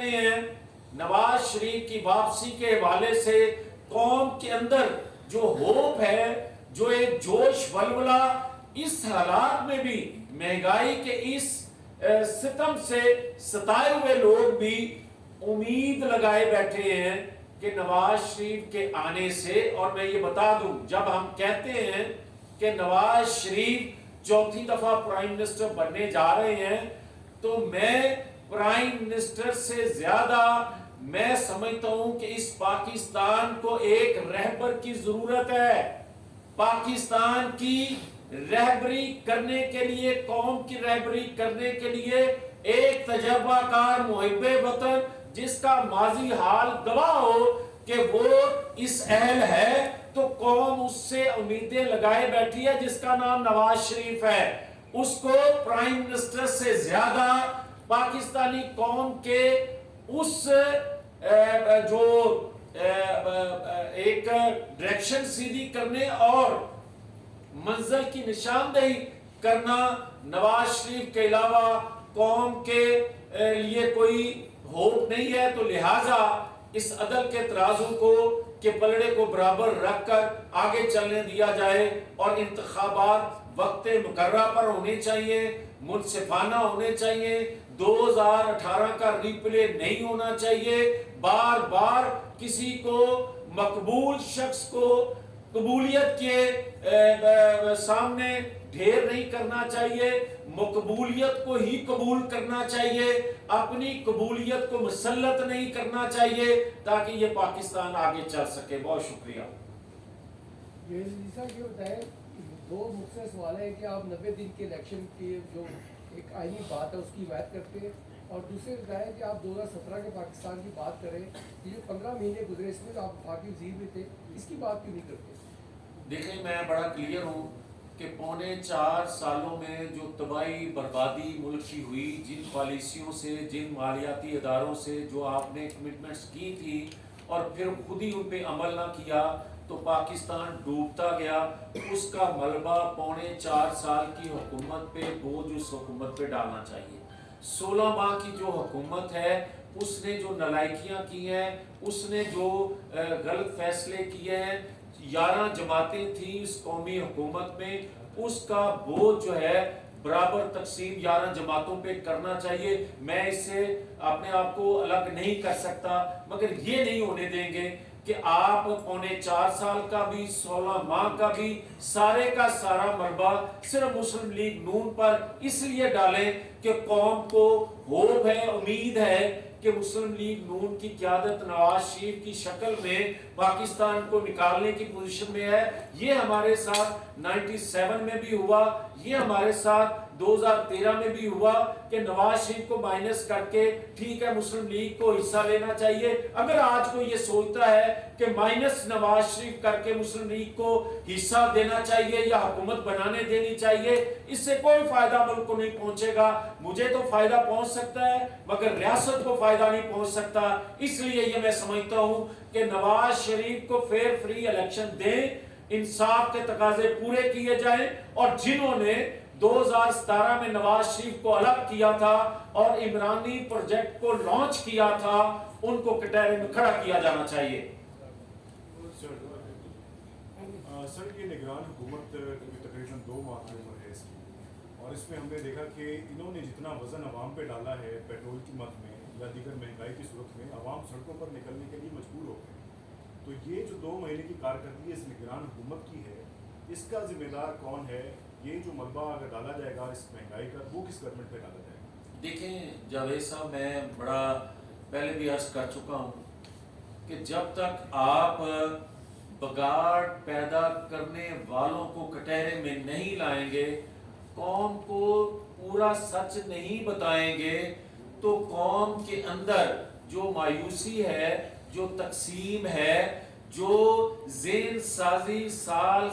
ہیں نواز شریف کی واپسی کے حوالے سے قوم کے اندر جو ہوپ ہے، جو ایک جوش ولولہ اس حالات میں بھی مہنگائی کے اس ستم سے ستائے ہوئے لوگ بھی امید لگائے بیٹھے ہیں کہ نواز شریف کے آنے سے، اور میں یہ بتا دوں جب ہم کہتے ہیں کہ نواز شریف چوتھی دفعہ پرائم منسٹر بننے جا رہے ہیں تو میں پرائم منسٹر سے زیادہ میں سمجھتا ہوں کہ اس پاکستان کو ایک رہبر کی ضرورت ہے۔ پاکستان کی رہبری کرنے کے لیے، قوم کی رہبری کرنے کے لیے ایک تجربہ کار محب وطن جس کا ماضی حال گواہ ہو کہ وہ اس اہل ہے، تو قوم اس سے امیدیں لگائے بیٹھی ہے جس کا نام نواز شریف ہے۔ اس کو پرائم منسٹر سے زیادہ پاکستانی قوم کے اس جو ایک ڈائریکشن سیدھی کرنے اور منزل کی نشاندہی کرنا نواز شریف کے علاوہ قوم کے لیے کوئی ہوپ نہیں ہے، تو لہٰذا اس عدل کے ترازو کو کہ پلڑے کو برابر رکھ کر آگے چلنے دیا جائے اور انتخابات وقت مقررہ پر ہونے چاہیے، منصفانہ ہونے چاہیے، 2018 کا ری پلے نہیں ہونا چاہیے، بار بار کسی کو مقبول شخص کو قبولیت کے سامنے ڈھیر نہیں کرنا چاہیے، مقبولیت کو ہی قبول کرنا چاہیے، اپنی قبولیت کو مسلط نہیں کرنا چاہیے تاکہ یہ پاکستان آگے چل سکے۔ بہت شکریہ۔ دو مختصر سوال ہے کہ آپ 90 دن کے الیکشن کی جو ایک آئینی بات ہے اس کی حمایت کرتے ہیں، اور دوسرے ہے کہ آپ 2017 کے پاکستان کی بات کریں کہ جو 15 مہینے گزرے اس میں آپ وفاقی وزیر بھی تھے، اس کی بات کیوں نہیں کرتے؟ دیکھیں میں بڑا کلیئر ہوں کہ پونے 4 سالوں میں جو تباہی بربادی ملک کی ہوئی، جن پالیسیوں سے، جن مالیاتی اداروں سے جو آپ نے کمٹمنٹس کی تھی اور پھر خود ہی ان پہ عمل نہ کیا تو پاکستان ڈوبتا گیا، اس کا ملبہ پونے 4 سال کی حکومت پہ بوجھ اس حکومت پہ ڈالنا چاہیے۔ 16 ماہ کی جو حکومت ہے اس نے جو نالائکیاں کی ہیں، اس نے جو غلط فیصلے کیے ہیں، 11 جماعتیں تھیں اس قومی حکومت میں، اس کا بوجھ جو ہے برابر تقسیم 11 جماعتوں پہ کرنا چاہیے۔ میں اس سے اپنے آپ کو الگ نہیں کر سکتا، مگر یہ نہیں ہونے دیں گے کہ آپ پونے 4 سال کا بھی 16 ماہ کا بھی سارے کا سارا ملبہ صرف مسلم لیگ نون پر اس لیے ڈالیں کہ قوم کو ہوپ ہے، امید ہے کہ مسلم لیگ نون کی قیادت نواز شریف کی شکل میں پاکستان کو نکالنے کی پوزیشن میں ہے۔ یہ ہمارے ساتھ 97 میں بھی ہوا، یہ ہمارے ساتھ 2013 میں بھی ہوا کہ نواز شریف کو مائنس کر کے ٹھیک ہے مسلم لیگ کو حصہ لینا چاہیے۔ اگر آج کو یہ سوچتا ہے کہ مائنس نواز شریف کر کے مسلم لیگ کو حصہ دینا چاہیے یا حکومت بنانے دینی چاہیے، اس سے کوئی فائدہ ملک کو نہیں پہنچے گا۔ مجھے تو فائدہ پہنچ سکتا ہے مگر ریاست کو فائدہ نہیں پہنچ سکتا۔ اس لیے یہ میں سمجھتا ہوں کہ نواز شریف کو فیئر فری الیکشن دیں، انصاف کے تقاضے پورے کیے جائیں، اور جنہوں نے 2017 میں نواز شریف کو الگ کیا تھا اور عمرانی پروجیکٹ کو لانچ کیا تھا ان کو کٹہرے میں کھڑا کیا جانا چاہیے۔ سر یہ نگران حکومت تقریباً 2 ماہ کی عمر ہے اس کی، اور اس میں ہم نے دیکھا کہ انہوں نے جتنا وزن عوام پہ ڈالا ہے پیٹرول کی مد میں یا دیگر مہنگائی کی صورت میں، عوام سڑکوں پر نکلنے کے لیے مجبور ہو گئے۔ تو یہ جو 2 مہینے کی کارکردگی اس نگران حکومت کی ہے، اس کا ذمہ دار کون ہے؟ یہ جو ملبہ اگر ڈالا جائے گا اس مہنگائی کا، وہ کس گورنمنٹ پہ ڈالا جائے گا؟ دیکھیں جاوید صاحب، میں بڑا پہلے بھی عرض کر چکا ہوں کہ جب تک آپ بگاڑ پیدا کرنے والوں کو کٹہرے میں نہیں لائیں گے، قوم کو پورا سچ نہیں بتائیں گے، تو قوم کے اندر جو مایوسی ہے، جو تقسیم ہے، جو ذہن سازی سال